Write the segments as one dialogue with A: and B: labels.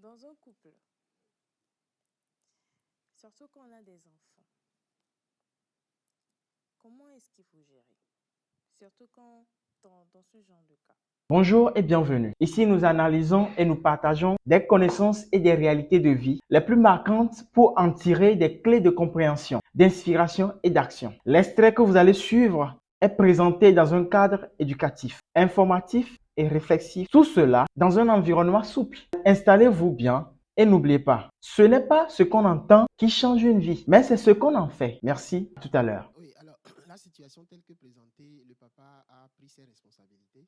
A: Dans un couple, surtout quand on a des enfants, comment est-ce qu'il faut gérer? Surtout quand dans ce genre de cas.
B: Bonjour et bienvenue. Ici, nous analysons et nous partageons des connaissances et des réalités de vie les plus marquantes pour en tirer des clés de compréhension, d'inspiration et d'action. L'extrait que vous allez suivre est présenté dans un cadre éducatif, informatif et réflexif. Tout cela dans un environnement souple. Installez-vous bien et n'oubliez pas, ce n'est pas ce qu'on entend qui change une vie, mais c'est ce qu'on en fait. Merci, à tout à l'heure.
C: Oui, alors la situation telle que présentée, le papa a pris ses responsabilités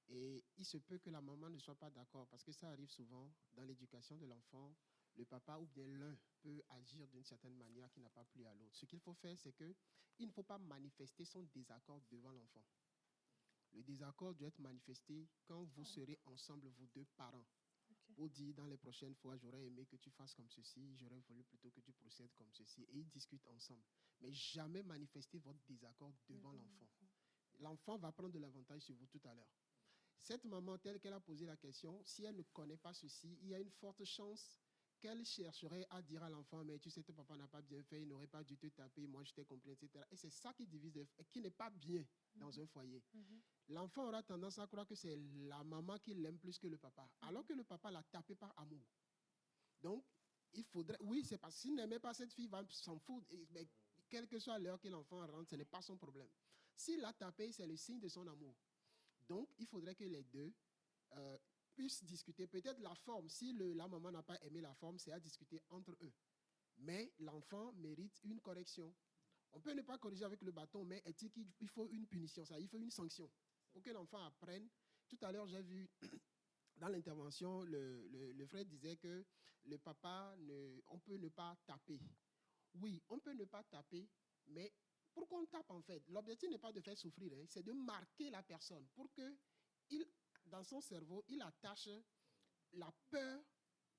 C: et il se peut que la maman ne soit pas d'accord parce que ça arrive souvent dans l'éducation de l'enfant. Le papa ou bien l'un peut agir d'une certaine manière qui n'a pas plu à l'autre. Ce qu'il faut faire, c'est que il ne faut pas manifester son désaccord devant l'enfant. Le désaccord doit être manifesté quand vous serez ensemble, vous deux parents. Pour dire dans les prochaines fois, j'aurais aimé que tu fasses comme ceci, j'aurais voulu plutôt que tu procèdes comme ceci. Et ils discutent ensemble. Mais jamais manifester votre désaccord devant l'enfant. L'enfant va prendre de l'avantage sur vous tout à l'heure. Cette maman, telle qu'elle a posé la question, si elle ne connaît pas ceci, il y a une forte chance qu'elle chercherait à dire à l'enfant, mais tu sais, ton papa n'a pas bien fait, il n'aurait pas dû te taper, moi je t'ai compris, etc. Et c'est ça qui divise, qui n'est pas bien dans un foyer. L'enfant aura tendance à croire que c'est la maman qui l'aime plus que le papa, alors que le papa l'a tapé par amour. Donc, il faudrait, oui, c'est parce qu'il n'aimait pas cette fille, il va s'en foutre. Mais quelle que soit l'heure que l'enfant rentre, ce n'est pas son problème. S'il l'a tapé, c'est le signe de son amour. Donc, il faudrait que les deux puissent discuter. Peut-être la forme, si la maman n'a pas aimé la forme, c'est à discuter entre eux. Mais l'enfant mérite une correction. On peut ne pas corriger avec le bâton, mais il faut une punition, il faut une sanction pour que l'enfant apprenne. Tout à l'heure, j'ai vu dans l'intervention, le frère disait que le papa, on peut ne pas taper. Oui, on peut ne pas taper, mais pourquoi on tape en fait? L'objectif n'est pas de faire souffrir, hein, c'est de marquer la personne pour que, dans son cerveau, il attache la peur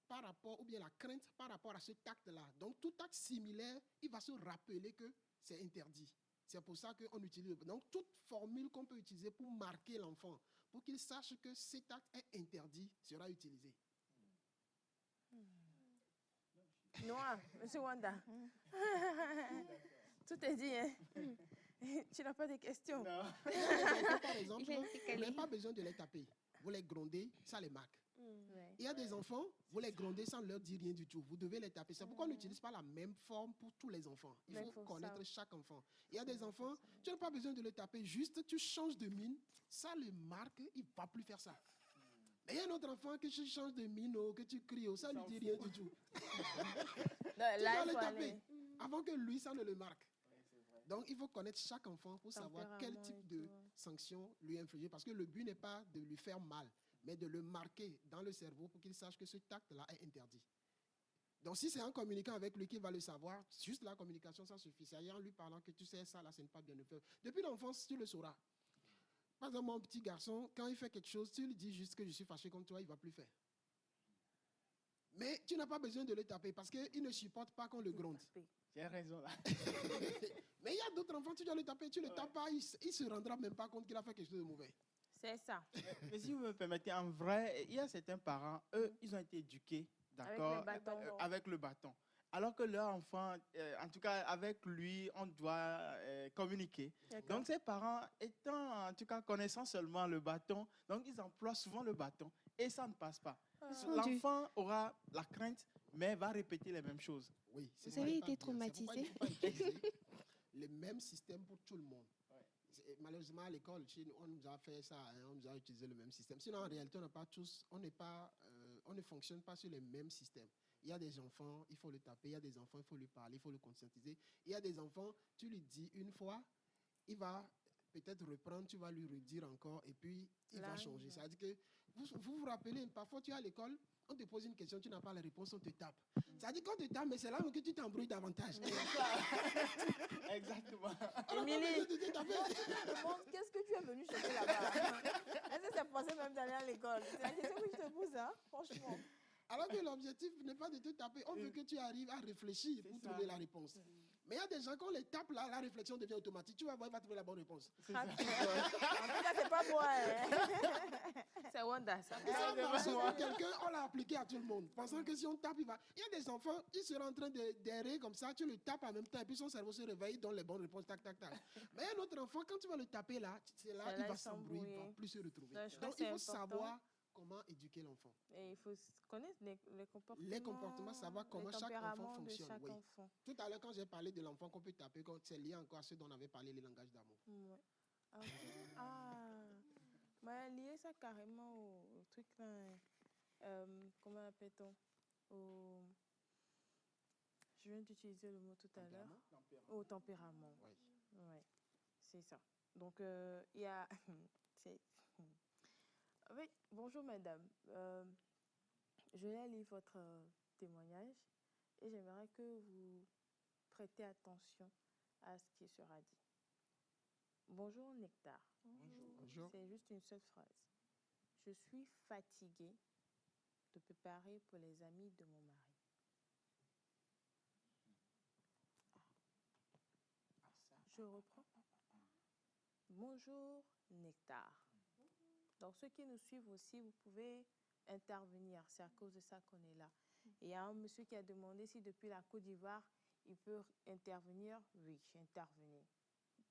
C: par rapport, ou bien la crainte par rapport à ce acte-là. Donc, tout acte similaire, il va se rappeler que c'est interdit. C'est pour ça qu'on utilise. Donc, toute formule qu'on peut utiliser pour marquer l'enfant, pour qu'il sache que cet acte est interdit, sera utilisé.
A: Noah, monsieur Wanda. Tout est dit, hein? Tu n'as pas de questions?
C: Non. Par exemple, vous n'avez pas besoin de les taper. Vous les grondez, ça les marque. Il y a des enfants, vous les grondez sans leur dire rien du tout. Vous devez les taper. C'est pourquoi on n'utilise pas la même forme pour tous les enfants. Il faut connaître chaque enfant. Il y a des enfants, tu n'as pas besoin de le taper. Juste, tu changes de mine, ça le marque, il ne va plus faire ça. Mais il y a un autre enfant que tu changes de mine, que tu cries, ça ne lui dit rien du tout. Tu dois le taper avant que lui, ça ne le marque. Donc, il faut connaître chaque enfant pour savoir quel type de sanction lui infliger. Parce que le but n'est pas de lui faire mal, mais de le marquer dans le cerveau pour qu'il sache que ce acte-là est interdit. Donc, si c'est en communiquant avec lui qu'il va le savoir, juste la communication, ça suffit. C'est en lui parlant que tu sais ça, là, ce n'est pas bien de faire. Depuis l'enfance, tu le sauras. Par exemple, mon petit garçon, quand il fait quelque chose, tu lui dis juste que je suis fâché contre toi, il ne va plus faire. Mais tu n'as pas besoin de le taper parce qu'il ne supporte pas qu'on le gronde.
D: Tu as raison là.
C: Mais il y a d'autres enfants, tu dois le taper, tu le tapes pas, il ne se rendra même pas compte qu'il a fait quelque chose de mauvais.
A: C'est ça.
D: Mais si vous me permettez, en vrai, il y a certains parents, eux, ils ont été éduqués, d'accord, avec le bâton. Alors que leur enfant, en tout cas avec lui, on doit communiquer. Donc ces parents, étant en tout cas connaissant seulement le bâton, donc ils emploient souvent le bâton et ça ne passe pas. L'enfant aura la crainte, mais va répéter les mêmes choses.
C: Oui,
E: vous avez été traumatisé.
C: Le même système pour tout le monde. Malheureusement, à l'école, on nous a fait ça, hein, on nous a utilisé le même système. Sinon, en réalité, on ne fonctionne pas sur les mêmes systèmes. Il y a des enfants, il faut le taper. Il y a des enfants, il faut lui parler, il faut le conscientiser. Il y a des enfants, tu lui dis une fois, il va peut-être reprendre, tu vas lui redire encore, et puis il va changer. C'est-à-dire que vous rappelez, parfois tu es à l'école, on te pose une question, tu n'as pas la réponse, on te tape. C'est-à-dire qu'on te tape, mais c'est là que tu t'embrouilles davantage.
D: Exactement.
A: Émilie, qu'est-ce que tu es venu chercher là-bas? Est-ce que c'est passé même d'aller à l'école? C'est la question que je te pose, hein? Franchement.
C: Alors que l'objectif n'est pas de te taper. On veut que tu arrives à réfléchir pour trouver la réponse. Mais il y a des gens, quand on les tape, là, la réflexion devient automatique. Tu vas voir, il va trouver la bonne réponse.
A: En tout cas, c'est pas moi. Hein. C'est Wanda, ça.
C: Ça marche pour quelqu'un, on l'a appliqué à tout le monde. Pensant que si on tape, il va. Il y a des enfants, ils seront en train d'errer comme ça, tu le tapes en même temps, et puis son cerveau se réveille, il donne les bonnes réponses, tac, tac, tac. Mais un autre enfant, quand tu vas le taper là, c'est là, il va s'embrouiller, il ne va plus se retrouver. Donc, il faut savoir comment éduquer l'enfant.
A: Et il faut connaître les comportements.
C: Les comportements, savoir comment chaque enfant fonctionne. Oui. Tout à l'heure, quand j'ai parlé de l'enfant qu'on peut taper, c'est lié encore à ce dont on avait parlé, les langages d'amour.
A: Ouais. Mais lié ça carrément au truc là. Comment appelle-t-on Je viens d'utiliser le mot tout à l'heure. Au tempérament.
C: Oui.
A: Ouais, c'est ça. Donc, il y a... Oui, bonjour madame. Je vais lire votre témoignage et j'aimerais que vous prêtez attention à ce qui sera dit. Bonjour Nectar.
C: Bonjour.
A: C'est juste une seule phrase. Je suis fatiguée de préparer pour les amis de mon mari. Je reprends. Bonjour Nectar. Donc, ceux qui nous suivent aussi, vous pouvez intervenir. C'est à cause de ça qu'on est là. Et il y a un monsieur qui a demandé si depuis la Côte d'Ivoire, il peut intervenir. Oui, intervenez.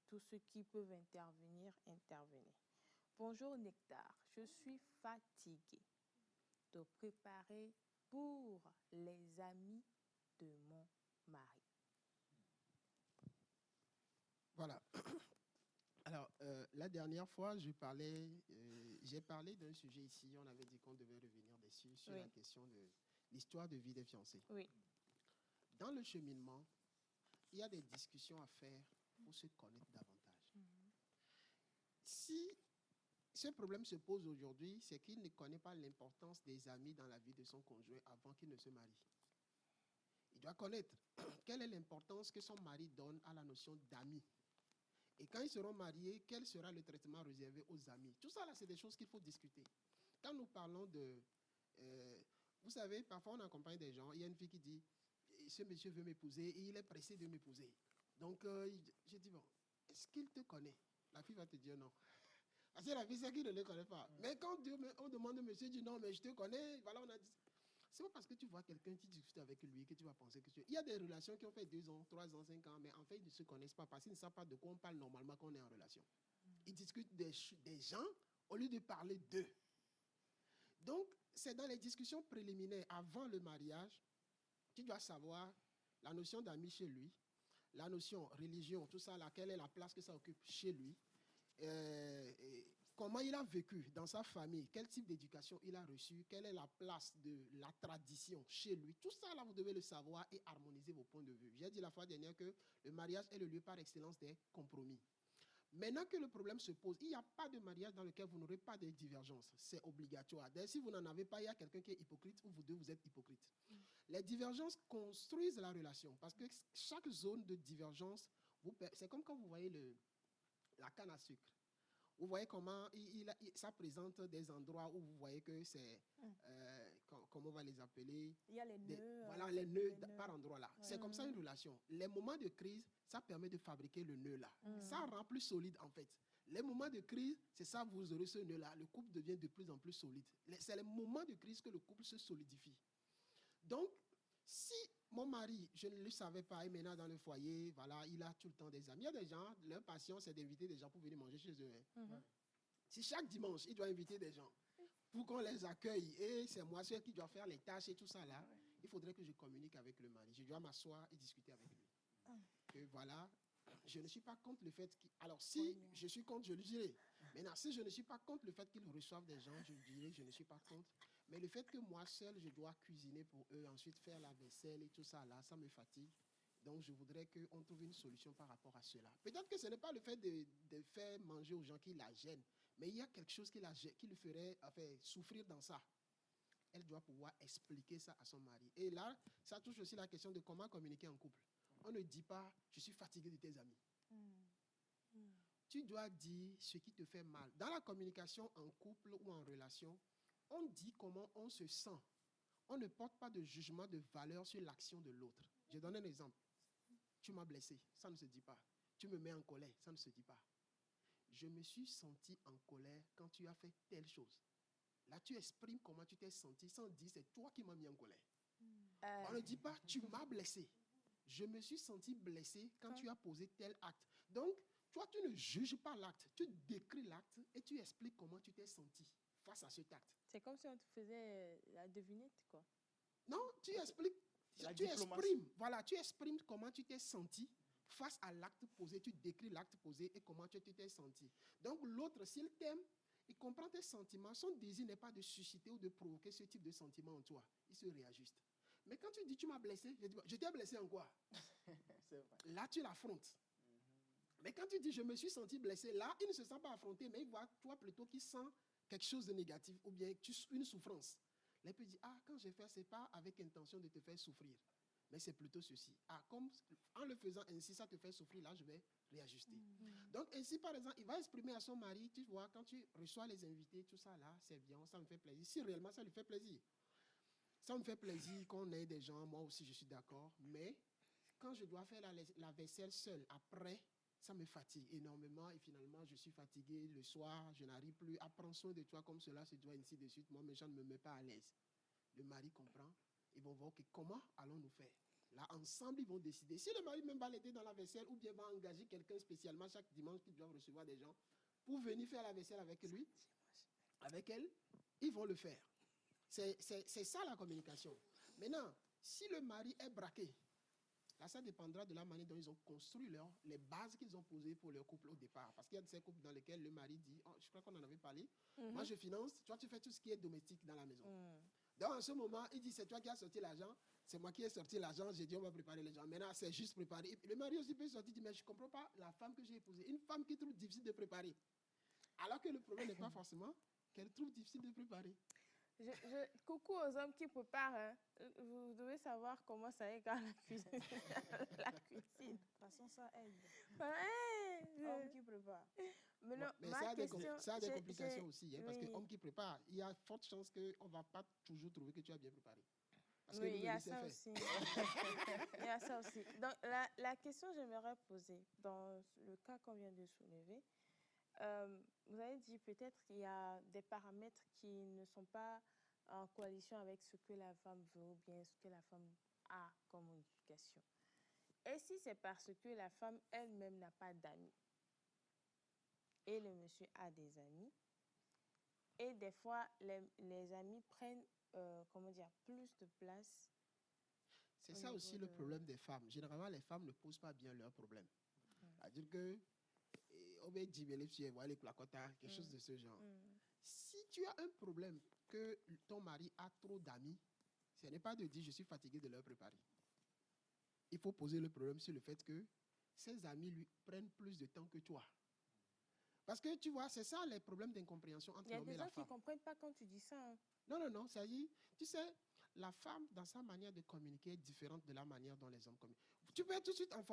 A: Tous ceux qui peuvent intervenir, intervenez. Bonjour Nectar, je suis fatiguée de préparer pour les amis de mon mari.
C: Voilà. Alors, la dernière fois, j'ai parlé d'un sujet ici. On avait dit qu'on devait revenir dessus sur la question de l'histoire de vie des fiancés.
A: Oui.
C: Dans le cheminement, il y a des discussions à faire pour se connaître davantage. Si ce problème se pose aujourd'hui, c'est qu'il ne connaît pas l'importance des amis dans la vie de son conjoint avant qu'il ne se marie. Il doit connaître quelle est l'importance que son mari donne à la notion d'amis. Et quand ils seront mariés, quel sera le traitement réservé aux amis? Tout ça, là, c'est des choses qu'il faut discuter. Quand nous parlons de... vous savez, parfois, on accompagne des gens. Il y a une fille qui dit, ce monsieur veut m'épouser et il est pressé de m'épouser. Donc, je dis, bon, est-ce qu'il te connaît? La fille va te dire non. Parce que la fille, c'est qu'il ne le connaît pas. Mais quand on demande au monsieur, il dit non, mais je te connais. Voilà, on a dit... C'est pas parce que tu vois quelqu'un qui discute avec lui que tu vas penser que tu... Il y a des relations qui ont fait 2 ans, 3 ans, 5 ans, mais en fait, ils ne se connaissent pas parce qu'ils ne savent pas de quoi on parle normalement quand on est en relation. Ils discutent des gens au lieu de parler d'eux. Donc, c'est dans les discussions préliminaires avant le mariage, tu dois savoir la notion d'amis chez lui, la notion religion, tout ça, quelle est la place que ça occupe chez lui, comment il a vécu dans sa famille, quel type d'éducation il a reçu, quelle est la place de la tradition chez lui. Tout ça, là, vous devez le savoir et harmoniser vos points de vue. J'ai dit la fois dernière que le mariage est le lieu par excellence des compromis. Maintenant que le problème se pose, il n'y a pas de mariage dans lequel vous n'aurez pas de divergences. C'est obligatoire. D'ailleurs, si vous n'en avez pas, il y a quelqu'un qui est hypocrite ou vous deux, vous êtes hypocrite. Les divergences construisent la relation parce que chaque zone de divergence, c'est comme quand vous voyez la canne à sucre. Vous voyez comment ça présente des endroits où vous voyez que c'est, comment on va les appeler?
A: Il y a les nœuds.
C: Voilà, les nœuds par endroit là. C'est comme ça une relation. Les moments de crise, ça permet de fabriquer le nœud là. Ça rend plus solide en fait. Les moments de crise, c'est ça, vous aurez ce nœud là. Le couple devient de plus en plus solide. C'est les moments de crise que le couple se solidifie. Donc, si mon mari, je ne le savais pas, et maintenant dans le foyer, voilà, il a tout le temps des amis. Il y a des gens, leur passion, c'est d'inviter des gens pour venir manger chez eux. Si chaque dimanche, il doit inviter des gens pour qu'on les accueille, et c'est moi seul qui dois faire les tâches et tout ça là, il faudrait que je communique avec le mari. Je dois m'asseoir et discuter avec lui. Que voilà, je ne suis pas contre le fait qu'il... Alors, si je suis contre, je lui dirai. Maintenant, si je ne suis pas contre le fait qu'ils reçoivent des gens, je lui dirai, je ne suis pas contre. Mais le fait que moi seul, je dois cuisiner pour eux, ensuite faire la vaisselle et tout ça, là, ça me fatigue. Donc, je voudrais qu'on trouve une solution par rapport à cela. Peut-être que ce n'est pas le fait de faire manger aux gens qui la gênent, mais il y a quelque chose qui le ferait souffrir dans ça. Elle doit pouvoir expliquer ça à son mari. Et là, ça touche aussi la question de comment communiquer en couple. On ne dit pas « je suis fatigué de tes amis ». Tu dois dire ce qui te fait mal. Dans la communication en couple ou en relation, on dit comment on se sent on ne porte pas de jugement de valeur sur l'action de l'autre. Je donne un exemple. Tu m'as blessé, ça ne se dit pas. Tu me mets en colère, ça ne se dit pas. Je me suis senti en colère quand tu as fait telle chose. Là, tu exprimes comment tu t'es senti sans dire c'est toi qui m'as mis en colère. On ne dit pas tu m'as blessé. Je me suis senti blessé quand tu as posé tel acte. Donc, toi, tu ne juges pas l'acte. Tu décris l'acte et tu expliques comment tu t'es senti face à cet acte.
A: C'est comme si on te faisait la devinette, quoi.
C: Non, tu expliques, tu exprimes comment tu t'es senti face à l'acte posé. Tu décris l'acte posé et comment tu t'es senti. Donc, l'autre, s'il t'aime, il comprend tes sentiments. Son désir n'est pas de susciter ou de provoquer ce type de sentiment en toi. Il se réajuste. Mais quand tu dis tu m'as blessé, je t'ai blessé en quoi? Là, tu l'affrontes. Mais quand tu dis je me suis senti blessé, là, il ne se sent pas affronté, mais il voit toi plutôt qui sent quelque chose de négatif ou bien une souffrance. Là, il peut dire, ah, quand j'ai fait, ce n'est pas avec intention de te faire souffrir, mais c'est plutôt ceci. Ah, comme en le faisant ainsi, ça te fait souffrir, là, je vais réajuster. Donc, ainsi, par exemple, il va exprimer à son mari, tu vois, quand tu reçois les invités, tout ça, là, c'est bien, ça me fait plaisir. Si réellement ça lui fait plaisir. Ça me fait plaisir qu'on ait des gens, moi aussi, je suis d'accord, mais quand je dois faire la vaisselle seule, après, ça me fatigue énormément et finalement, je suis fatigué le soir, je n'arrive plus à prendre soin de toi comme cela se doit, ainsi de suite. Moi, mes gens ne me mettent pas à l'aise. Le mari comprend. Ils vont voir comment allons-nous faire. Là, ensemble, ils vont décider. Si le mari même va l'aider dans la vaisselle ou bien va engager quelqu'un spécialement chaque dimanche qui doit recevoir des gens pour venir faire la vaisselle avec lui, avec elle, ils vont le faire. C'est ça la communication. Maintenant, si le mari est braqué, là, ça dépendra de la manière dont ils ont construit les bases qu'ils ont posées pour leur couple au départ. Parce qu'il y a de ces couples dans lesquels le mari dit, oh, je crois qu'on en avait parlé, moi je finance, toi tu fais tout ce qui est domestique dans la maison. Donc en ce moment, il dit, c'est toi qui as sorti l'argent, c'est moi qui ai sorti l'argent, j'ai dit, on va préparer les gens. Maintenant, c'est juste préparer. Et le mari aussi peut sortir, dit, mais je ne comprends pas la femme que j'ai épousée. Une femme qui trouve difficile de préparer. Alors que le problème n'est pas forcément qu'elle trouve difficile de préparer.
A: Coucou aux hommes qui préparent. Hein. Vous devez savoir comment ça est quand la cuisine. La cuisine.
E: De toute façon, ça aide.
A: Ouais,
E: Homme qui prépare.
A: Mais, non,
C: mais ça a des complications aussi. Hein, parce que homme qui prépare, il y a forte chance qu'on ne va pas toujours trouver que tu as bien préparé. Parce
A: oui, il y a ça aussi. Il y a ça aussi. Donc, la question que j'aimerais poser, dans le cas qu'on vient de soulever, vous avez dit peut-être qu'il y a des paramètres qui ne sont pas en coalition avec ce que la femme veut ou bien ce que la femme a comme éducation. Et si c'est parce que la femme elle-même n'a pas d'amis et le monsieur a des amis et des fois les amis prennent comment dire, plus de place.
C: C'est ça aussi le problème des femmes. Généralement, les femmes ne posent pas bien leurs problèmes. C'est-à-dire que quelque chose de ce genre. Si tu as un problème que ton mari a trop d'amis, ce n'est pas de dire je suis fatigué de leur préparer. Il faut poser le problème sur le fait que ses amis lui prennent plus de temps que toi. Parce que tu vois, c'est ça les problèmes d'incompréhension entre l'homme et la femme.
A: Il y a des gens qui ne comprennent pas quand tu dis ça. Hein.
C: Non, ça y est. Tu sais, la femme, dans sa manière de communiquer, est différente de la manière dont les hommes communiquent. Tu peux être tout de suite en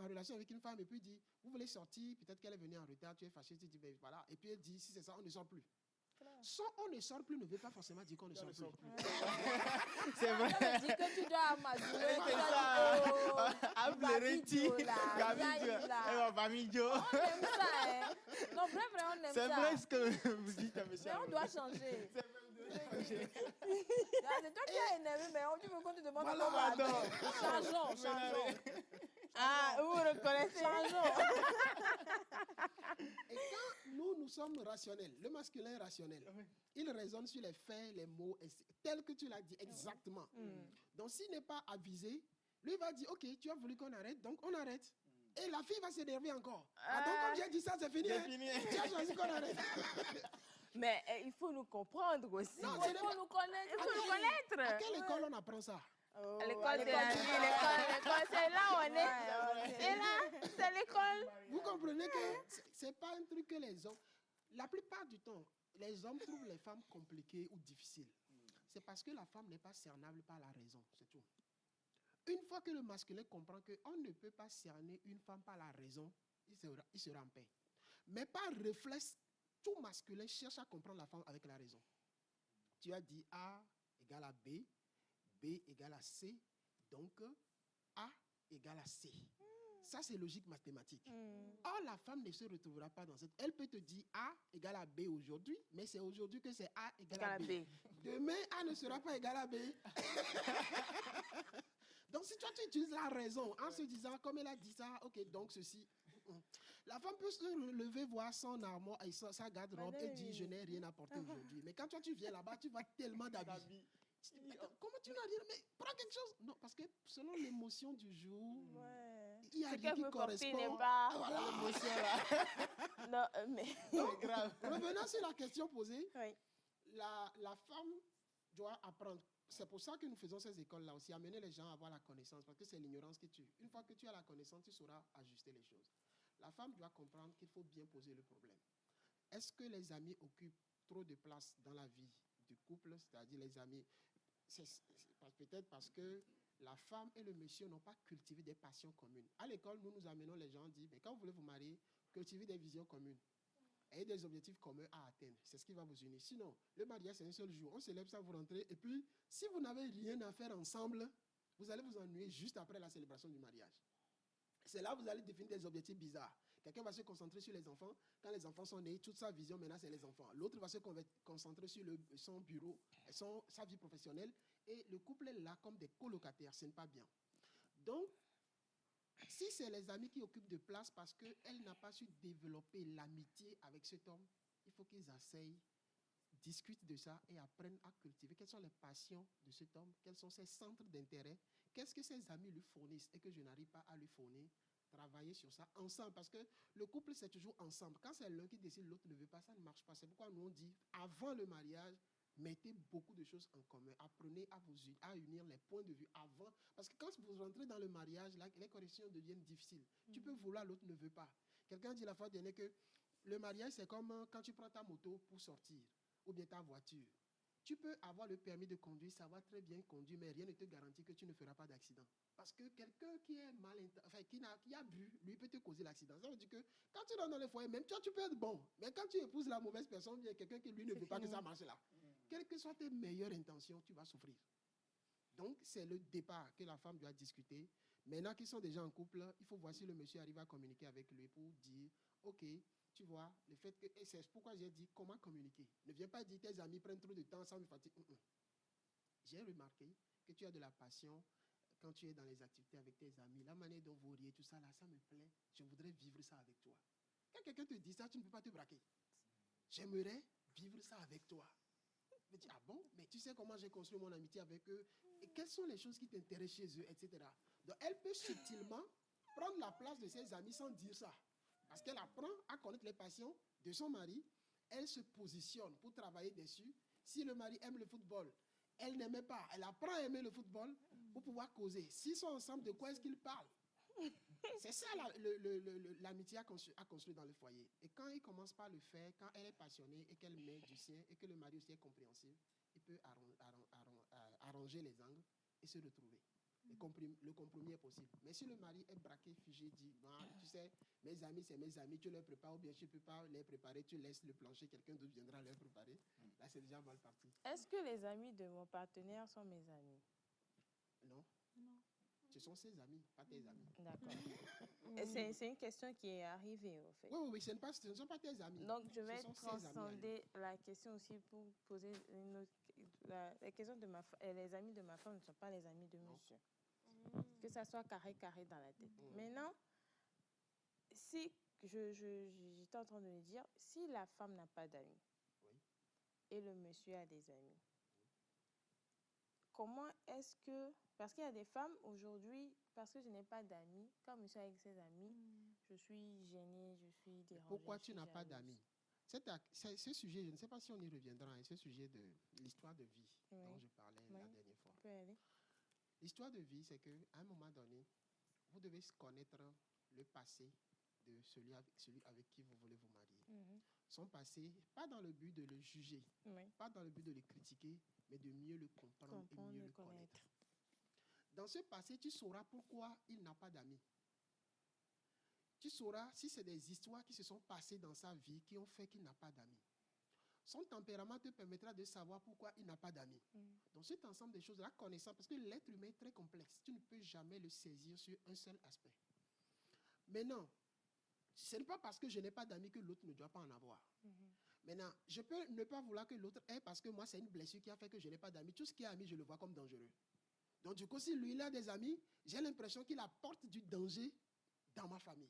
C: relation avec une femme et puis dire, vous voulez sortir, peut-être qu'elle est venue en retard, tu es fâché, tu dis, ben voilà. Et puis elle dit, si c'est ça, on ne sort plus. Sans on ne sort plus ne veut pas forcément dire qu'on ne sort plus.
D: C'est vrai.
E: Ça veut dire que tu dois amadouer.
D: C'est ça.
E: On aime ça, hein. Non, vrai, on aime ça.
D: C'est vrai ce que vous dites, monsieur.
E: Mais on doit changer. C'est toi qui as énervé, mais tu veux qu'on te demande comment changeons.
A: Ah, vous reconnaissez.
C: Et quand nous sommes rationnels, le masculin est rationnel, il raisonne sur les faits, les mots, tels que tu l'as dit exactement. Donc s'il n'est pas avisé, lui va dire, ok, tu as voulu qu'on arrête, donc on arrête. Et la fille va s'énerver encore. Donc comme j'ai dit ça, c'est fini. Tu as choisi qu'on arrête.
A: Mais il faut nous comprendre aussi.
C: Non,
E: il faut nous connaître.
A: Il faut nous connaître.
C: À quelle école on apprend ça?
A: L'école de la vie, l'école, c'est là où on est. Et là, c'est l'école.
C: Vous comprenez que c'est pas un truc que les hommes... La plupart du temps, les hommes trouvent les femmes compliquées ou difficiles. C'est parce que la femme n'est pas cernable par la raison, c'est tout. Une fois que le masculin comprend qu'on ne peut pas cerner une femme par la raison, il sera en paix. Mais par réflexe, tout masculin cherche à comprendre la femme avec la raison. Tu as dit A égale à B, B égale à C, donc A égale à C. Ça, c'est logique mathématique. Or, la femme ne se retrouvera pas dans cette... Elle peut te dire A égale à B aujourd'hui, mais c'est aujourd'hui que c'est A égale à B. Demain, A ne sera pas égal à B. Donc, si toi, tu utilises la raison en se disant, comme elle a dit ça, ok, donc ceci... La femme peut se lever, voir son armoire et sa garde-robe et dire, je n'ai rien apporté aujourd'hui. Mais quand toi, tu viens là-bas, tu vois tellement d'habits. Comment tu n'as rien? Mais prends quelque chose. Non, parce que selon l'émotion du jour, il y a rien qui correspond.
A: Pas
C: voilà
A: l'émotion là. Non, mais
C: donc, grave. Revenons sur la question posée.
A: Oui.
C: La femme doit apprendre. C'est pour ça que nous faisons ces écoles-là aussi, amener les gens à avoir la connaissance, parce que c'est l'ignorance qui tue. Une fois que tu as la connaissance, tu sauras ajuster les choses. La femme doit comprendre qu'il faut bien poser le problème. Est-ce que les amis occupent trop de place dans la vie du couple, c'est-à-dire les amis? Peut-être parce que la femme et le monsieur n'ont pas cultivé des passions communes. À l'école, nous amenons les gens, on dit, mais quand vous voulez vous marier, cultivez des visions communes et des objectifs communs à atteindre. C'est ce qui va vous unir. Sinon, le mariage, c'est un seul jour. On célèbre ça, vous rentrez. Et puis, si vous n'avez rien à faire ensemble, vous allez vous ennuyer juste après la célébration du mariage. C'est là que vous allez définir des objectifs bizarres. Quelqu'un va se concentrer sur les enfants. Quand les enfants sont nés, toute sa vision, maintenant, c'est les enfants. L'autre va se concentrer sur son bureau, sa vie professionnelle. Et le couple est là comme des colocataires. Ce n'est pas bien. Donc, si c'est les amis qui occupent de place parce qu'elle n'a pas su développer l'amitié avec cet homme, il faut qu'ils asseyent, discutent de ça et apprennent à cultiver. Quelles sont les passions de cet homme? Quels sont ses centres d'intérêt? Qu'est-ce que ses amis lui fournissent et que je n'arrive pas à lui fournir? Travailler sur ça ensemble, parce que le couple, c'est toujours ensemble. Quand c'est l'un qui décide, l'autre ne veut pas, ça ne marche pas. C'est pourquoi nous, on dit, avant le mariage, mettez beaucoup de choses en commun. Apprenez à unir les points de vue avant. Parce que quand vous rentrez dans le mariage, là, les corrections deviennent difficiles. Tu peux vouloir, l'autre ne veut pas. Quelqu'un dit la fois dernière que le mariage, c'est comme quand tu prends ta moto pour sortir, ou bien ta voiture. Tu peux avoir le permis de conduire, savoir très bien conduire, mais rien ne te garantit que tu ne feras pas d'accident. Parce que quelqu'un qui est qui a bu, lui peut te causer l'accident. Ça veut dire que quand tu rentres dans le foyer, même toi, tu peux être bon. Mais quand tu épouses la mauvaise personne, il y a quelqu'un qui lui ne veut pas que ça marche là. Quelles que soient tes meilleures intentions, tu vas souffrir. Donc, c'est le départ que la femme doit discuter. Maintenant qu'ils sont déjà en couple, il faut voir si le monsieur arrive à communiquer avec lui pour dire, OK, tu vois, le fait que, et c'est pourquoi j'ai dit comment communiquer. Ne viens pas dire tes amis prennent trop de temps sans me fatiguer. J'ai remarqué que tu as de la passion quand tu es dans les activités avec tes amis. La manière dont vous riez, tout ça là, ça me plaît. Je voudrais vivre ça avec toi. Quand quelqu'un te dit ça, tu ne peux pas te braquer. J'aimerais vivre ça avec toi. Je dis, ah bon, mais tu sais comment j'ai construit mon amitié avec eux et quelles sont les choses qui t'intéressent chez eux, etc. Donc, elle peut subtilement prendre la place de ses amis sans dire ça. Parce qu'elle apprend à connaître les passions de son mari. Elle se positionne pour travailler dessus. Si le mari aime le football, elle n'aimait pas. Elle apprend à aimer le football pour pouvoir causer. S'ils sont ensemble, de quoi est-ce qu'ils parlent? C'est ça l'amitié à construire dans le foyer. Et quand il commence par le faire, quand elle est passionnée et qu'elle met du sien et que le mari aussi est compréhensif, il peut arranger les angles et se retrouver. Le compromis est possible. Mais si le mari est braqué, figé, dit, tu sais, mes amis, c'est mes amis, tu les prépares ou bien tu ne peux pas les préparer, tu laisses le plancher, quelqu'un d'autre viendra les préparer. Là, c'est déjà mal parti.
A: Est-ce que les amis de mon partenaire sont mes amis?
C: Non. Non. Ce sont ses amis, pas tes amis.
A: D'accord. C'est une question qui est arrivée, en fait.
C: Oui, ce ne sont pas tes amis.
A: Donc, je vais transcender la question aussi pour poser une autre... La question de les amis de ma femme ne sont pas les amis de monsieur. Que ça soit carré dans la tête. Maintenant, si j'étais en train de me dire, si la femme n'a pas d'amis et le monsieur a des amis, comment est-ce que... Parce qu'il y a des femmes aujourd'hui, parce que je n'ai pas d'amis, quand monsieur est avec ses amis, je suis gênée, je suis dérangée.
C: Pourquoi tu n'as pas d'amis? Ce sujet, je ne sais pas si on y reviendra, hein, ce sujet de l'histoire de vie dont je parlais la dernière fois. L'histoire de vie, c'est qu'à un moment donné, vous devez connaître le passé de celui avec qui vous voulez vous marier. Son passé, pas dans le but de le juger, pas dans le but de le critiquer, mais de mieux le comprendre et mieux le connaître. Dans ce passé, tu sauras pourquoi il n'a pas d'amis. Tu sauras si c'est des histoires qui se sont passées dans sa vie qui ont fait qu'il n'a pas d'amis. son tempérament te permettra de savoir pourquoi il n'a pas d'amis. Donc cet ensemble de choses-là, connaissant, parce que l'être humain est très complexe, tu ne peux jamais le saisir sur un seul aspect. Maintenant, ce n'est pas parce que je n'ai pas d'amis que l'autre ne doit pas en avoir. Maintenant, je peux ne pas vouloir que l'autre ait parce que moi, c'est une blessure qui a fait que je n'ai pas d'amis. Tout ce qui est ami, je le vois comme dangereux. Donc, du coup, si lui, il a des amis, j'ai l'impression qu'il apporte du danger dans ma famille.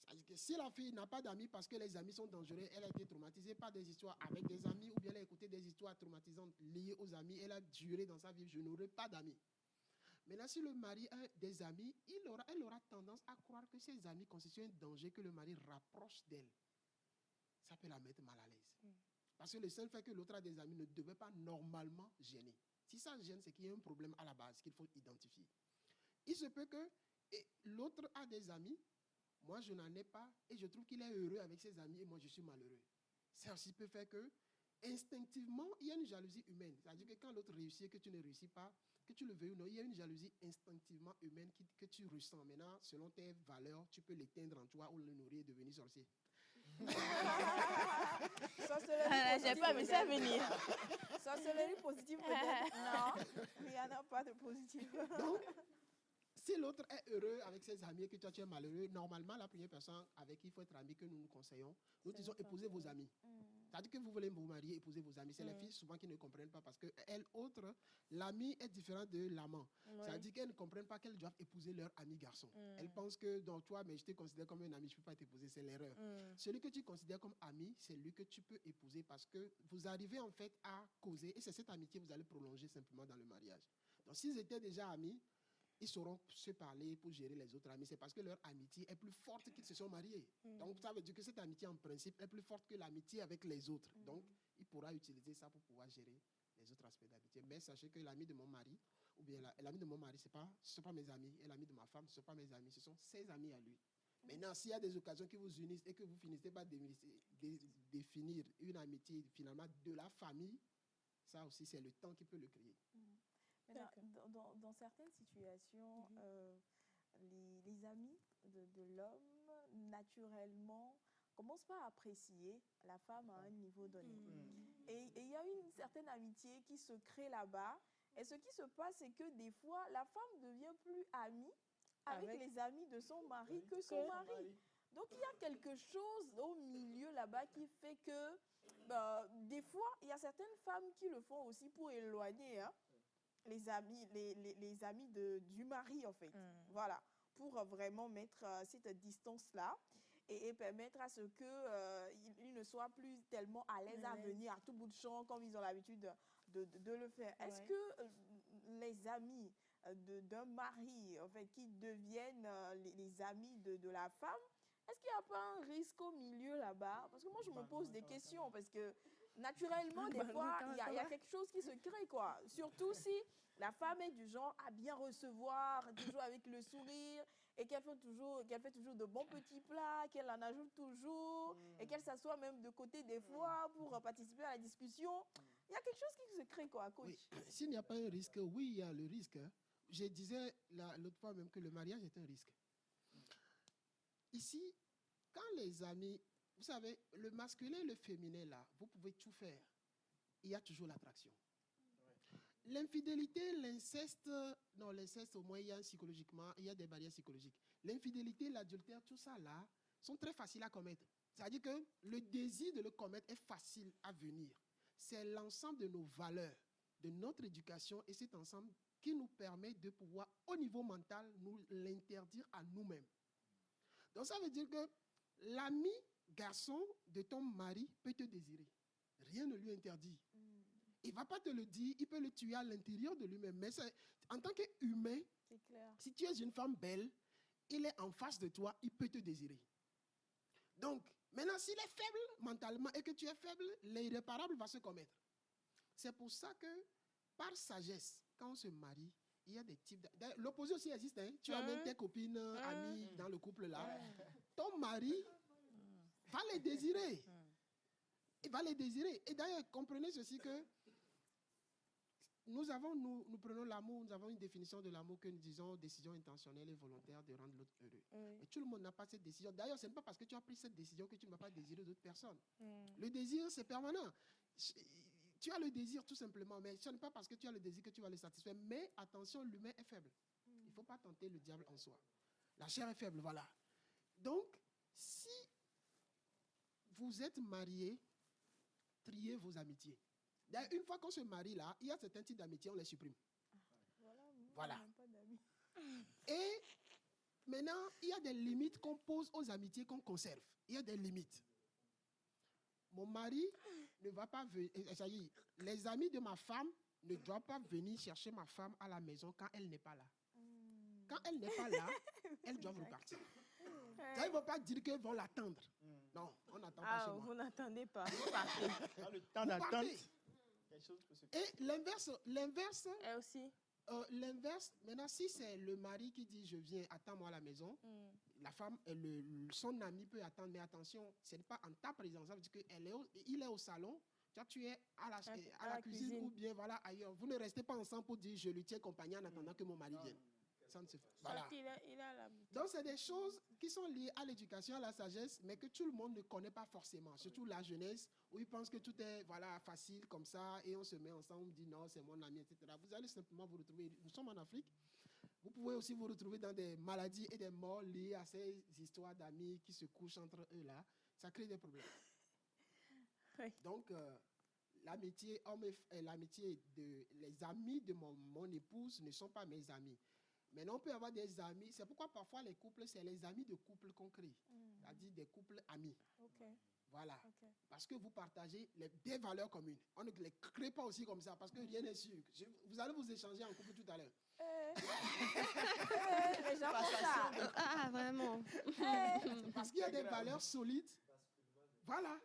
C: C'est-à-dire que si la fille n'a pas d'amis parce que les amis sont dangereux, elle a été traumatisée par des histoires avec des amis ou bien elle a écouté des histoires traumatisantes liées aux amis, elle a duré dans sa vie, je n'aurai pas d'amis. Maintenant, si le mari a des amis, elle aura tendance à croire que ses amis constituent un danger que le mari rapproche d'elle. Ça peut la mettre mal à l'aise. Parce que le seul fait que l'autre a des amis ne devait pas normalement gêner. Si ça gêne, c'est qu'il y a un problème à la base qu'il faut identifier. Il se peut que l'autre a des amis, moi je n'en ai pas, et je trouve qu'il est heureux avec ses amis, et moi je suis malheureux. Ça aussi peut faire que, instinctivement, il y a une jalousie humaine. C'est-à-dire que quand l'autre réussit et que tu ne réussis pas, que tu le veuilles ou non, il y a une jalousie instinctivement humaine que tu ressens. Maintenant, selon tes valeurs, tu peux l'éteindre en toi ou le nourrir et devenir sorcier.
E: J'ai pas vu ça venir. Sorcellerie positive peut-être. Non, il n'y en a pas de positive.
C: Donc, si l'autre est heureux avec ses amis et que toi tu es malheureux, normalement la première personne avec qui il faut être ami que nous nous conseillons, nous disons épousez vos amis. C'est-à-dire que vous voulez vous marier, épousez vos amis. C'est les filles souvent qui ne comprennent pas parce qu'elles autres, l'ami est différent de l'amant. C'est-à-dire qu'elles ne comprennent pas qu'elles doivent épouser leur ami garçon. Elles pensent que dans toi, mais je te considère comme un ami, je ne peux pas t'épouser, c'est l'erreur. Celui que tu considères comme ami, c'est lui que tu peux épouser parce que vous arrivez en fait à causer et c'est cette amitié que vous allez prolonger simplement dans le mariage. Donc s'ils étaient déjà amis, ils sauront se parler pour gérer les autres amis. C'est parce que leur amitié est plus forte qu'ils se sont mariés. Donc, ça veut dire que cette amitié, en principe, est plus forte que l'amitié avec les autres. Donc, il pourra utiliser ça pour pouvoir gérer les autres aspects d'amitié. Mais sachez que l'ami de mon mari, ou bien l'ami de mon mari, ce ne sont pas mes amis. Et l'ami de ma femme, ce ne sont pas mes amis. Ce sont ses amis à lui. Maintenant, s'il y a des occasions qui vous unissent et que vous finissez par définir une amitié, finalement, de la famille, ça aussi, c'est le temps qui peut le créer.
E: Dans certaines situations, les amis de l'homme, naturellement, commencent pas à apprécier la femme à un niveau donné. Et il y a une certaine amitié qui se crée là-bas. Et ce qui se passe, c'est que des fois, la femme devient plus amie avec les amis de son mari que son mari. Donc, il y a quelque chose au milieu là-bas qui fait que, des fois, il y a certaines femmes qui le font aussi pour éloigner, les amis du mari, en fait. Voilà, pour vraiment mettre cette distance-là et permettre à ce qu'ils ne soient plus tellement à l'aise à venir à tout bout de champ comme ils ont l'habitude de le faire. Est-ce que les amis d'un mari, en fait, qui deviennent les amis de la femme, est-ce qu'il n'y a pas un risque au milieu là-bas? Parce que moi, je me pose des questions, parce que naturellement, des fois, il y a quelque chose qui se crée, quoi. Surtout si la femme est du genre à bien recevoir, toujours avec le sourire, et qu'elle fait toujours de bons petits plats, qu'elle en ajoute toujours, et qu'elle s'assoit même de côté des fois pour participer à la discussion. Il y a quelque chose qui se crée, quoi, coach.
C: Oui. S'il n'y a pas un risque, oui, il y a le risque. Je disais l'autre fois même que le mariage est un risque. Ici, quand les amis, vous savez, le masculin et le féminin, là, vous pouvez tout faire. Il y a toujours l'attraction. L'infidélité, l'inceste, non, l'inceste, au moins, il y a psychologiquement, il y a des barrières psychologiques. L'infidélité, l'adultère, tout ça, là, sont très faciles à commettre. C'est-à-dire que le désir de le commettre est facile à venir. C'est l'ensemble de nos valeurs, de notre éducation et cet ensemble qui nous permet de pouvoir, au niveau mental, nous l'interdire à nous-mêmes. Donc, ça veut dire que l'ami garçon de ton mari peut te désirer. Rien ne lui interdit. Il ne va pas te le dire, il peut le tuer à l'intérieur de lui-même. Mais en tant qu'humain, si tu es une femme belle, il est en face de toi, il peut te désirer. Donc, maintenant, s'il est faible mentalement et que tu es faible, l'irréparable va se commettre. C'est pour ça que, par sagesse, quand on se marie, il y a des types... L'opposé aussi existe. Hein? Tu amènes tes copines, amies dans le couple là. Ton mari va les désirer. Il va les désirer. Et d'ailleurs, comprenez ceci que nous prenons l'amour, nous avons une définition de l'amour que nous disons décision intentionnelle et volontaire de rendre l'autre heureux.
A: Oui.
C: Mais tout le monde n'a pas cette décision. D'ailleurs, ce n'est pas parce que tu as pris cette décision que tu ne vas pas désirer d'autres personnes. Le désir, c'est permanent. Tu as le désir tout simplement, mais ce n'est pas parce que tu as le désir que tu vas le satisfaire. Mais attention, l'humain est faible. Il ne faut pas tenter le diable en soi. La chair est faible, voilà. Donc, si vous êtes mariés, triez vos amitiés. D'ailleurs, une fois qu'on se marie là, il y a certains types d'amitiés, on les supprime. Voilà. Et maintenant, il y a des limites qu'on pose aux amitiés qu'on conserve. Il y a des limites. Mon mari ne va pas venir. Les amis de ma femme ne doivent pas venir chercher ma femme à la maison quand elle n'est pas là. Quand elle n'est pas là, elles doivent repartir. Ça ne veut pas dire qu'ils vont l'attendre. Non, on n'attend pas chez moi.
A: Vous n'attendez pas, vous partez.
D: Dans le temps d'attente, quelque chose peut se passer.
C: Et l'inverse.
A: Et aussi.
C: L'inverse, maintenant, si c'est le mari qui dit je viens, attends-moi à la maison, la femme, son ami peut attendre, mais attention, ce n'est pas en ta présence. Ça veut dire qu'il est au salon, toi tu es à la cuisine ou bien voilà, ailleurs. Vous ne restez pas ensemble pour dire je lui tiens compagnie en attendant que mon mari vienne. Ça ne se fait pas. Voilà. Donc, c'est des choses qui sont liées à l'éducation, à la sagesse, mais que tout le monde ne connaît pas forcément. Surtout la jeunesse, où ils pensent que tout est voilà, facile comme ça, et on se met ensemble, on dit non, c'est mon ami, etc. Vous allez simplement vous retrouver. Nous sommes en Afrique. Vous pouvez aussi vous retrouver dans des maladies et des morts liées à ces histoires d'amis qui se couchent entre eux là. Ça crée des problèmes. Oui. Donc, l'amitié, les amis de mon épouse ne sont pas mes amis. Maintenant, on peut avoir des amis. C'est pourquoi parfois les couples, c'est les amis de couple qu'on crée. C'est-à-dire des couples amis. Voilà. Parce que vous partagez des valeurs communes. On ne les crée pas aussi comme ça parce que rien n'est sûr. Vous allez vous échanger en couple tout à l'heure.
E: Les gens font ça.
F: Ah, vraiment.
C: Parce qu'il y a des valeurs solides. Voilà.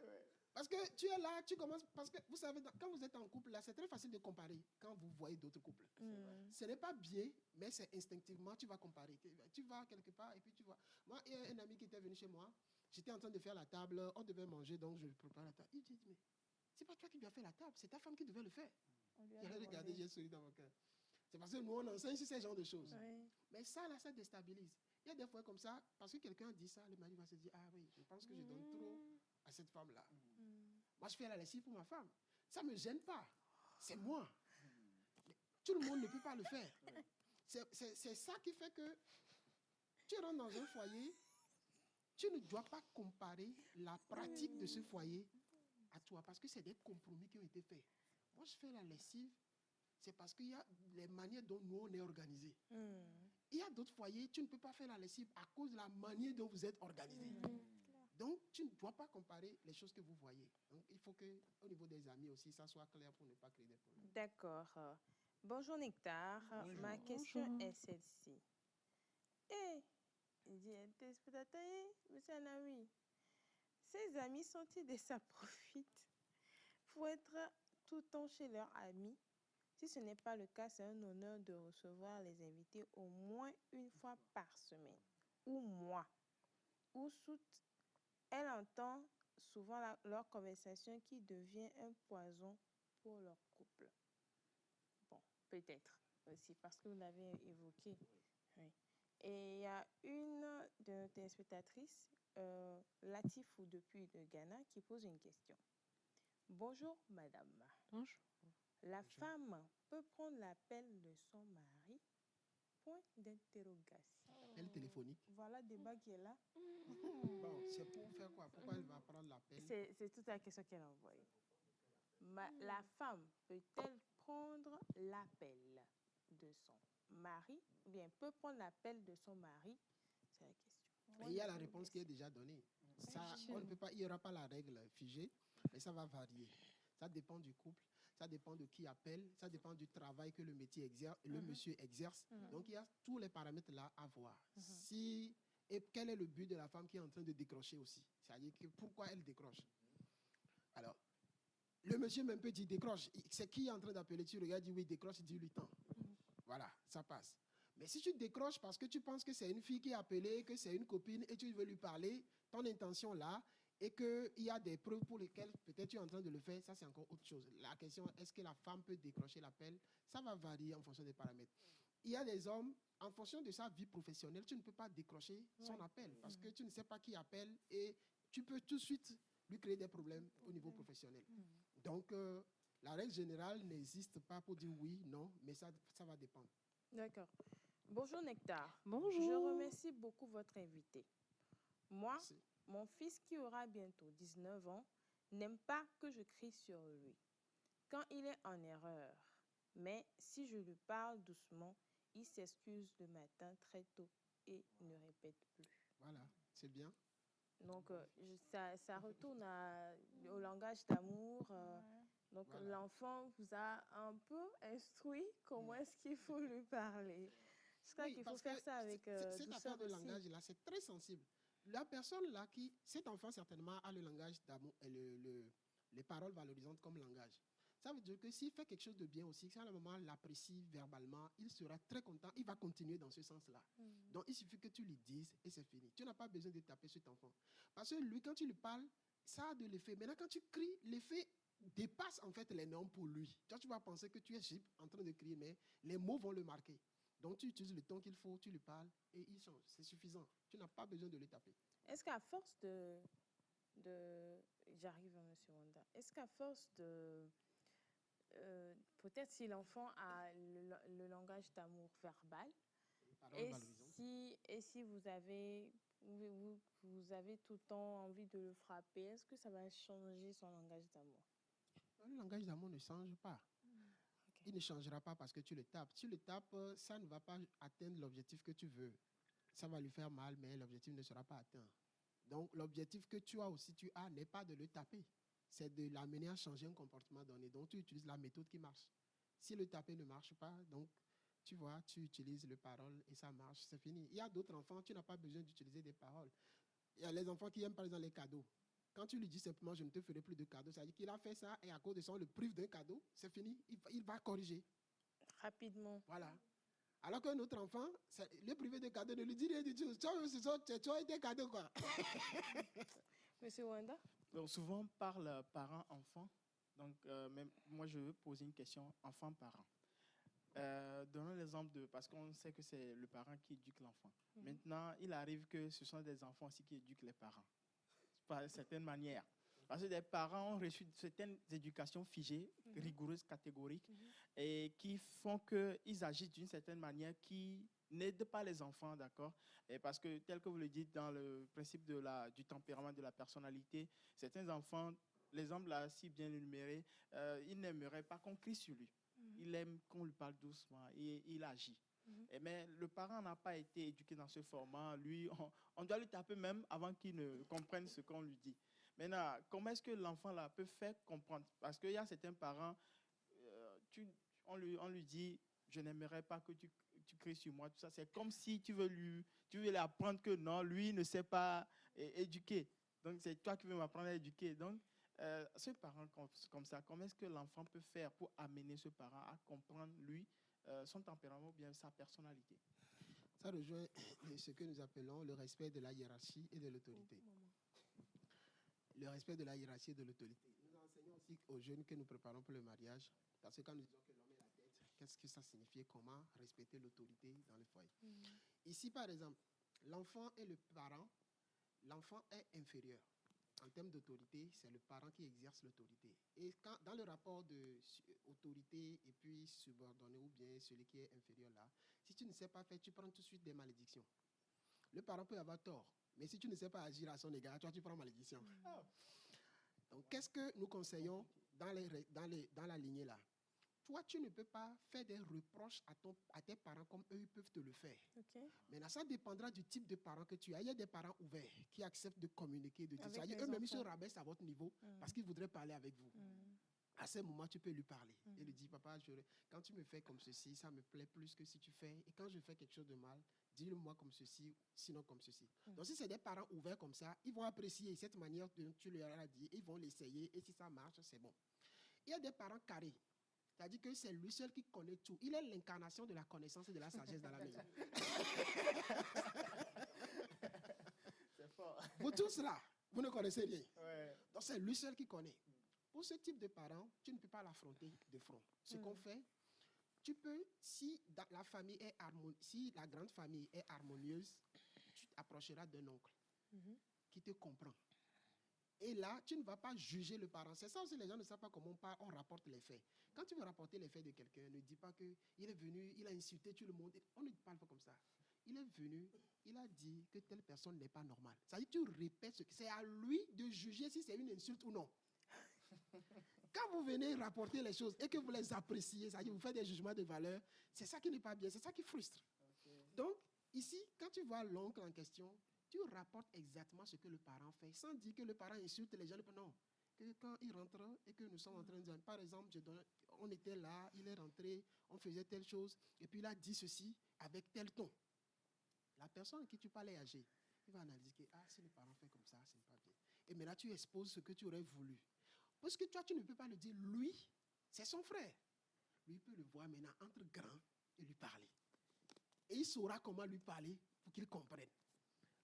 C: Parce que tu es là, tu commences. Parce que vous savez, quand vous êtes en couple, là, c'est très facile de comparer quand vous voyez d'autres couples. Ce n'est pas bien, mais c'est instinctivement, tu vas comparer. Tu vas quelque part et puis tu vois. Moi, il y a un ami qui était venu chez moi. J'étais en train de faire la table. On devait manger, donc je prépare la table. Il dit, mais c'est pas toi qui dois faire la table, c'est ta femme qui devait le faire. J'ai regardé, j'ai souri dans mon cœur. C'est parce que nous, on enseigne sur ces genres de choses. Oui. Mais ça, là, ça déstabilise. Il y a des fois comme ça, parce que quelqu'un dit ça, le mari va se dire, ah oui, je pense que je donne trop à cette femme-là. Moi, je fais la lessive pour ma femme. Ça ne me gêne pas. C'est moi. Mais tout le monde ne peut pas le faire. C'est ça qui fait que tu rentres dans un foyer, tu ne dois pas comparer la pratique de ce foyer à toi, parce que c'est des compromis qui ont été faits. Moi, je fais la lessive, c'est parce qu'il y a les manières dont nous, on est organisés. Il y a d'autres foyers, tu ne peux pas faire la lessive à cause de la manière dont vous êtes organisés. Donc, tu ne dois pas comparer les choses que vous voyez. Donc, il faut qu'au niveau des amis aussi, ça soit clair pour ne pas créer des problèmes.
A: D'accord. Bonjour Nectar.
D: Bonjour.
A: Ma question est celle-ci. Il dit, monsieur Anawi, ces amis sont-ils des saprofites pour être tout le temps chez leurs amis? Si ce n'est pas le cas, c'est un honneur de recevoir les invités au moins une fois par semaine, ou mois, ou sous. Elle entend souvent leur conversation qui devient un poison pour leur couple. Bon, peut-être aussi, parce que vous l'avez évoqué. Oui. Et il y a une de nos téléspectatrices, Latifou depuis le Ghana, qui pose une question. Bonjour, madame.
F: Bonjour.
A: La femme peut prendre l'appel de son mari? Point d'interrogation.
C: Appel téléphonique.
A: Voilà le débat qui est là.
C: Bon, c'est pour faire quoi? Pourquoi elle va prendre l'appel?
A: C'est toute la question qu'elle a envoyée. La femme peut-elle prendre l'appel de son mari? Ou bien peut prendre l'appel de son mari? C'est la question.
C: Il y a la réponse qui est déjà donnée. Ça, on ne peut pas, il n'y aura pas la règle figée, mais ça va varier. Ça dépend du couple, ça dépend de qui appelle, ça dépend du travail que le monsieur exerce. Donc, il y a tous les paramètres là à voir. Et quel est le but de la femme qui est en train de décrocher aussi? C'est-à-dire que pourquoi elle décroche? Alors, le monsieur même peut dire décroche. C'est qui est en train d'appeler? Tu regardes, dis oui, décroche, dis-lui tant. Voilà, ça passe. Mais si tu décroches parce que tu penses que c'est une fille qui est appelée, que c'est une copine et tu veux lui parler, ton intention là, et qu'il y a des preuves pour lesquelles peut-être tu es en train de le faire, ça c'est encore autre chose. La question, est-ce que la femme peut décrocher l'appel? Ça va varier en fonction des paramètres. Il y a des hommes, en fonction de sa vie professionnelle, tu ne peux pas décrocher son appel parce que tu ne sais pas qui appelle et tu peux tout de suite lui créer des problèmes au niveau professionnel. Donc, la règle générale n'existe pas pour dire oui, non, mais ça va dépendre.
A: D'accord. Bonjour Nectar.
E: Bonjour.
A: Je remercie beaucoup votre invité. Moi,
C: Merci.
A: mon fils qui aura bientôt 19 ans n'aime pas que je crie sur lui quand il est en erreur. Mais si je lui parle doucement, il s'excuse le matin très tôt et ne répète plus.
C: Voilà, c'est bien.
A: Donc, ça retourne au langage d'amour. Donc,
C: Voilà.
A: l'enfant vous a un peu instruit comment est-ce qu'il faut lui parler. Je crois qu'il faut faire ça avec
C: cette affaire de langage-là, c'est très sensible. La personne-là cet enfant certainement a le langage d'amour et les paroles valorisantes comme langage. Ça veut dire que s'il fait quelque chose de bien aussi, si à un moment l'apprécie verbalement, il sera très content, il va continuer dans ce sens-là. Donc, il suffit que tu lui dises et c'est fini. Tu n'as pas besoin de taper cet enfant. Parce que lui, quand tu lui parles, ça a de l'effet. Maintenant, quand tu cries, l'effet dépasse en fait les normes pour lui. Tu vas penser que tu es en train de crier, mais les mots vont le marquer. Donc, tu utilises le ton qu'il faut, tu lui parles et il change. C'est suffisant. Tu n'as pas besoin de le taper.
A: Est-ce qu'à force j'arrive à M. Wanda, est-ce qu'à force peut-être si l'enfant a le langage d'amour verbal, et si vous avez tout le temps envie de le frapper, est-ce que ça va changer son langage d'amour?
C: Le langage d'amour ne change pas. Okay. Il ne changera pas parce que tu le tapes. Tu le tapes, ça ne va pas atteindre l'objectif que tu veux. Ça va lui faire mal, mais l'objectif ne sera pas atteint. Donc, l'objectif que tu as n'est pas de le taper. C'est de l'amener à changer un comportement donné. Donc, tu utilises la méthode qui marche. Si le taper ne marche pas, donc, tu vois, tu utilises les paroles et ça marche, c'est fini. Il y a d'autres enfants, tu n'as pas besoin d'utiliser des paroles. Il y a les enfants qui aiment, par exemple, les cadeaux. Quand tu lui dis simplement, je ne te ferai plus de cadeaux, ça veut dire qu'il a fait ça et à cause de ça, on le prive d'un cadeau, c'est fini, il va corriger.
A: Rapidement.
C: Voilà. Alors qu'un autre enfant, le privé de cadeaux ne lui dit rien du tout. Tu as été cadeau, quoi.
A: Monsieur Wanda?
D: Donc, souvent, on parle parent-enfant. Donc, même moi, je veux poser une question enfant-parent. Donnons l'exemple parce qu'on sait que c'est le parent qui éduque l'enfant. Maintenant, il arrive que ce sont des enfants aussi qui éduquent les parents, par certaine manière. Parce que les parents ont reçu certaines éducations figées, rigoureuses, catégoriques, et qui font qu'ils agissent d'une certaine manière qui n'aide pas les enfants, d'accord? Et parce que, tel que vous le dites dans le principe du tempérament, de la personnalité, certains enfants, l'exemple là, si bien énuméré, ils n'aimeraient pas qu'on crie sur lui. Il aime qu'on lui parle doucement et il agit. Mais le parent n'a pas été éduqué dans ce format. Lui, on doit lui taper même avant qu'il ne comprenne ce qu'on lui dit. Maintenant, comment est-ce que l'enfant là peut faire comprendre? Parce qu'il y a certains parents, on lui dit, je n'aimerais pas que tu cries sur moi. Tout ça, c'est comme si tu veux lui apprendre que non, lui ne sait pas éduquer. Donc, c'est toi qui veux m'apprendre à éduquer. Donc, ce parent comme ça, comment est-ce que l'enfant peut faire pour amener ce parent à comprendre, lui, son tempérament ou bien sa personnalité?
C: Ça rejoint ce que nous appelons le respect de la hiérarchie et de l'autorité. Le respect de la hiérarchie et de l'autorité. Nous enseignons aussi aux jeunes que nous préparons pour le mariage, parce que quand nous disons que l'homme est la tête, qu'est-ce que ça signifie? Comment respecter l'autorité dans le foyer? Ici, par exemple, l'enfant et le parent, l'enfant est inférieur. En termes d'autorité, c'est le parent qui exerce l'autorité. Et dans le rapport d'autorité et puis subordonné ou bien celui qui est inférieur là, si tu ne sais pas faire, tu prends tout de suite des malédictions. Le parent peut avoir tort, mais si tu ne sais pas agir à son égard, toi tu prends malédiction. Donc qu'est-ce que nous conseillons dans la lignée là? Toi, tu ne peux pas faire des reproches à tes parents comme eux, ils peuvent te le faire.
A: Okay.
C: Maintenant, ça dépendra du type de parents que tu as. Il y a des parents ouverts qui acceptent de communiquer, de dire ça. Eux-mêmes, ils se rabaissent à votre niveau parce qu'ils voudraient parler avec vous. À ce moment, tu peux lui parler et lui dire, papa, quand tu me fais comme ceci, ça me plaît plus que si tu fais. Et quand je fais quelque chose de mal, dis-le-moi comme ceci, sinon comme ceci. Donc, si c'est des parents ouverts comme ça, ils vont apprécier cette manière dont tu leur as dit. Ils vont l'essayer et si ça marche, c'est bon. Il y a des parents carrés. C'est-à-dire que c'est lui seul qui connaît tout. Il est l'incarnation de la connaissance et de la sagesse dans la maison.
D: C'est fort.
C: Pour tout cela, Vous ne connaissez rien.
D: Ouais.
C: Donc, c'est lui seul qui connaît. Pour ce type de parents, tu ne peux pas l'affronter de front. Ce qu'on fait, tu peux, si la famille est si la grande famille est harmonieuse, tu t'approcheras d'un oncle qui te comprend. Et là, tu ne vas pas juger le parent. C'est ça aussi, les gens ne savent pas comment on rapporte les faits. Quand tu veux rapporter les faits de quelqu'un, ne dis pas qu'il est venu, il a insulté tout le monde. On ne parle pas comme ça. Il est venu, il a dit que telle personne n'est pas normale. Ça veut dire que tu répètes, c'est à lui de juger si c'est une insulte ou non. Quand vous venez rapporter les choses et que vous les appréciez, c'est-à-dire vous faites des jugements de valeur, c'est ça qui n'est pas bien, c'est ça qui frustre. Okay. Donc, ici, quand tu vois l'oncle en question, tu rapportes exactement ce que le parent fait, sans dire que le parent insulte les gens. Non, que quand il rentre et que nous sommes en train de dire, par exemple, on était là, il est rentré, on faisait telle chose, et puis il a dit ceci avec tel ton. La personne à qui tu parles est âgée. Il va analyser que si le parent fait comme ça, ce n'est pas bien. Et maintenant, tu exposes ce que tu aurais voulu. Parce que toi, tu ne peux pas le dire. Lui, c'est son frère. Lui, il peut le voir maintenant entre grands et lui parler. Et il saura comment lui parler pour qu'il comprenne.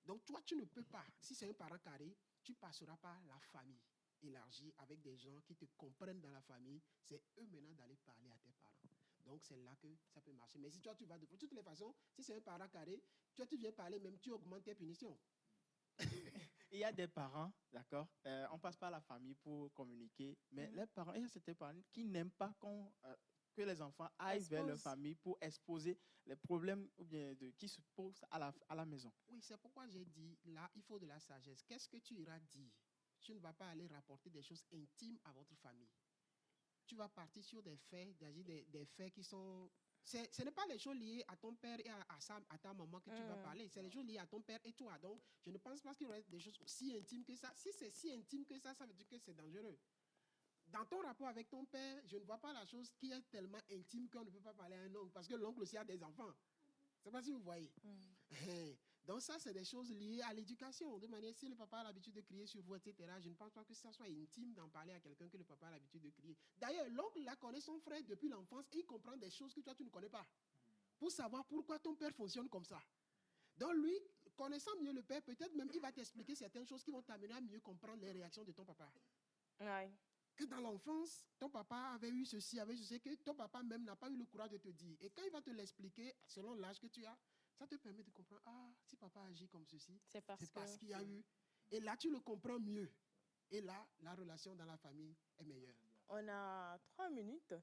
C: Donc, toi, tu ne peux pas. Si c'est un parent carré, tu passeras par la famille élargie avec des gens qui te comprennent dans la famille. C'est eux maintenant d'aller parler à tes parents. Donc, c'est là que ça peut marcher. Mais si toi, tu vas de toutes les façons, si c'est un parent carré, toi, tu viens parler, même tu augmentes tes punitions.
D: Il y a des parents, d'accord, on passe par la famille pour communiquer, mais les parents, il y a certains parents qui n'aiment pas que les enfants aillent vers leur famille pour exposer les problèmes ou bien qui se posent à la maison.
C: Oui, c'est pourquoi j'ai dit, là, il faut de la sagesse. Qu'est-ce que tu iras dire? Tu ne vas pas aller rapporter des choses intimes à votre famille. Tu vas partir sur des faits, des faits qui sont... Ce n'est pas les choses liées à ton père et à ta maman que tu vas parler. C'est les choses liées à ton père et toi. Donc, je ne pense pas qu'il y aurait des choses si intimes que ça. Si c'est si intime que ça veut dire que c'est dangereux. Dans ton rapport avec ton père, je ne vois pas la chose qui est tellement intime qu'on ne peut pas parler à un oncle. Parce que l'oncle aussi a des enfants. Je ne sais pas si vous voyez. Donc ça, c'est des choses liées à l'éducation. De manière, si le papa a l'habitude de crier sur vous, etc., je ne pense pas que ça soit intime d'en parler à quelqu'un que le papa a l'habitude de crier. D'ailleurs, l'oncle là connaît son frère depuis l'enfance et il comprend des choses que toi, tu ne connais pas. Pour savoir pourquoi ton père fonctionne comme ça. Donc lui, connaissant mieux le père, peut-être même il va t'expliquer certaines choses qui vont t'amener à mieux comprendre les réactions de ton papa.
A: Ouais.
C: Que dans l'enfance, ton papa avait eu ceci, que ton papa même n'a pas eu le courage de te dire. Et quand il va te l'expliquer, selon l'âge que tu as, ça te permet de comprendre, si papa agit comme ceci, c'est parce qu'il y a eu. Et là, tu le comprends mieux. Et là, la relation dans la famille est meilleure.
A: On a 3 minutes.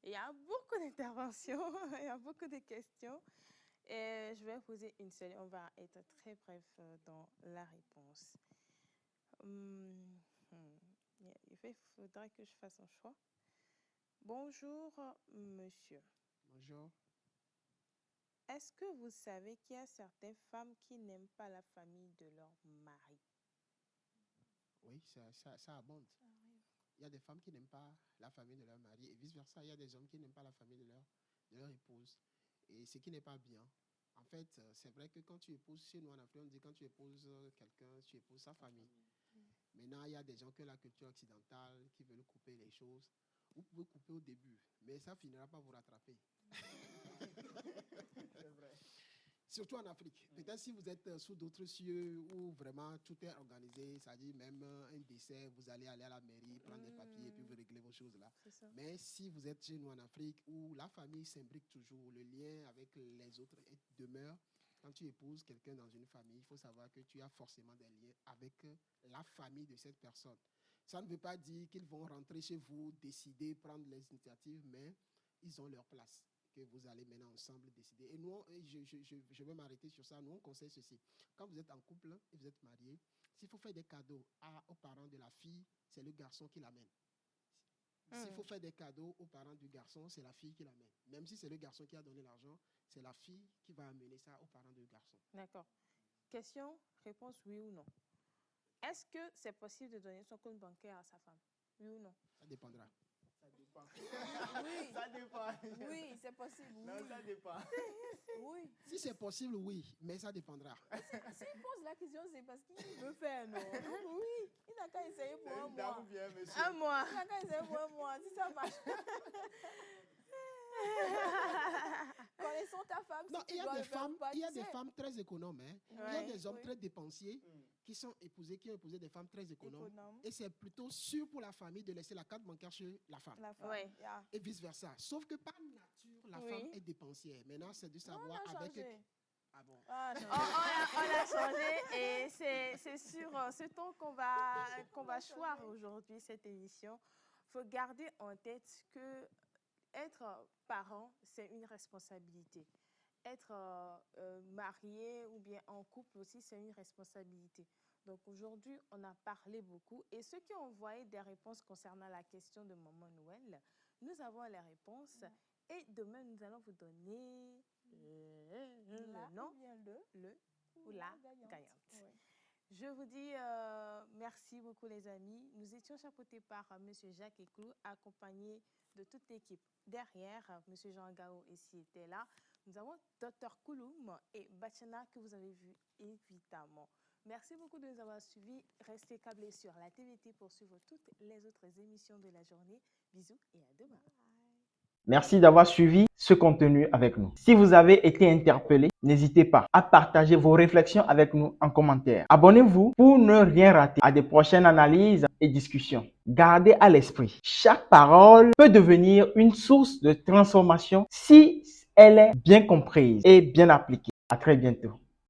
A: Il y a beaucoup d'interventions, il y a beaucoup de questions. Et je vais poser une seule. On va être très bref dans la réponse. Il faudra que je fasse un choix. Bonjour, monsieur.
C: Bonjour.
A: Est-ce que vous savez qu'il y a certaines femmes qui n'aiment pas la famille de leur mari?
C: Oui, ça abonde. Il y a des femmes qui n'aiment pas la famille de leur mari et vice-versa. Il y a des hommes qui n'aiment pas la famille de leur épouse. Et ce qui n'est pas bien. En fait, c'est vrai que quand tu épouses, chez nous en Afrique, on dit quand tu épouses quelqu'un, tu épouses sa famille. Maintenant, il y a des gens qui ont la culture occidentale, qui veulent couper les choses. Vous pouvez couper au début, mais ça finira par vous rattraper.
D: C'est vrai.
C: Surtout en Afrique. Peut-être si vous êtes sous d'autres cieux où vraiment tout est organisé, c'est-à-dire même un décès, vous allez à la mairie, prendre des papiers et puis vous réglez vos choses là. Mais si vous êtes chez nous en Afrique où la famille s'imbrique toujours, le lien avec les autres demeure, quand tu épouses quelqu'un dans une famille, il faut savoir que tu as forcément des liens avec la famille de cette personne. Ça ne veut pas dire qu'ils vont rentrer chez vous, décider, prendre les initiatives, mais ils ont leur place que vous allez maintenant ensemble décider. Et nous, je vais m'arrêter sur ça. Nous, on conseille ceci. Quand vous êtes en couple et vous êtes mariés, s'il faut faire des cadeaux aux parents de la fille, c'est le garçon qui l'amène. S'il faut faire des cadeaux aux parents du garçon, c'est la fille qui l'amène. Même si c'est le garçon qui a donné l'argent, c'est la fille qui va amener ça aux parents du garçon.
A: D'accord. Question, réponse oui ou non. Est-ce que c'est possible de donner son compte bancaire à sa femme? Oui ou non?
C: Ça dépendra.
D: Ça dépend.
E: Oui.
D: Ça dépend.
E: Oui, c'est possible. Oui.
D: Non, ça dépend.
E: Oui.
C: Si c'est possible, oui, mais ça dépendra.
E: S'il pose la question, c'est parce qu'il veut faire, non? Oui. Il n'a qu'à essayer pour un mois.
D: Bien, monsieur.
A: Un mois.
E: Il n'a qu'à essayer pour un mois. Si ça marche. Connaissant ta femme,
C: Non,
E: si
C: il y
E: tu
C: a
E: dois
C: des
E: le faire
C: femmes,
E: ou pas,
C: il y a
E: tu
C: des
E: sais.
C: femmes très économes. Hein. Il y a
E: Ouais,
C: des hommes
E: oui.
C: très dépensiers qui ont épousé des femmes très économes.
E: Économe.
C: Et c'est plutôt sûr pour la famille de laisser la carte bancaire chez la femme.
E: La femme.
A: Ouais.
E: Yeah.
C: Et vice-versa. Sauf que par nature, la
A: Oui.
C: femme est dépensière. Maintenant, c'est de
E: Non,
C: savoir
E: on a
C: avec...
E: changé.
C: Ah bon.
E: Ah non.
A: On a changé et c'est sur ce ton qu'on va choir aujourd'hui cette émission. Il faut garder en tête que être parent, c'est une responsabilité. Être marié ou bien en couple aussi, c'est une responsabilité. Donc aujourd'hui, on a parlé beaucoup et ceux qui ont envoyé des réponses concernant la question de Maman Noël, nous avons les réponses et demain, nous allons vous donner le nom, le ou la gagnante.
E: Ouais.
A: Je vous dis merci beaucoup les amis. Nous étions chapeautés par M. Jacques Eclou, accompagné de toute l'équipe. Derrière, M. Jean Gao ici était là. Nous avons Dr Kouloum et Bachana que vous avez vu évidemment. Merci beaucoup de nous avoir suivis. Restez câblés sur la TVT pour suivre toutes les autres émissions de la journée. Bisous et à demain.
B: Merci d'avoir suivi ce contenu avec nous. Si vous avez été interpellé, n'hésitez pas à partager vos réflexions avec nous en commentaire. Abonnez-vous pour ne rien rater à des prochaines analyses et discussions. Gardez à l'esprit, chaque parole peut devenir une source de transformation si elle est bien comprise et bien appliquée. À très bientôt.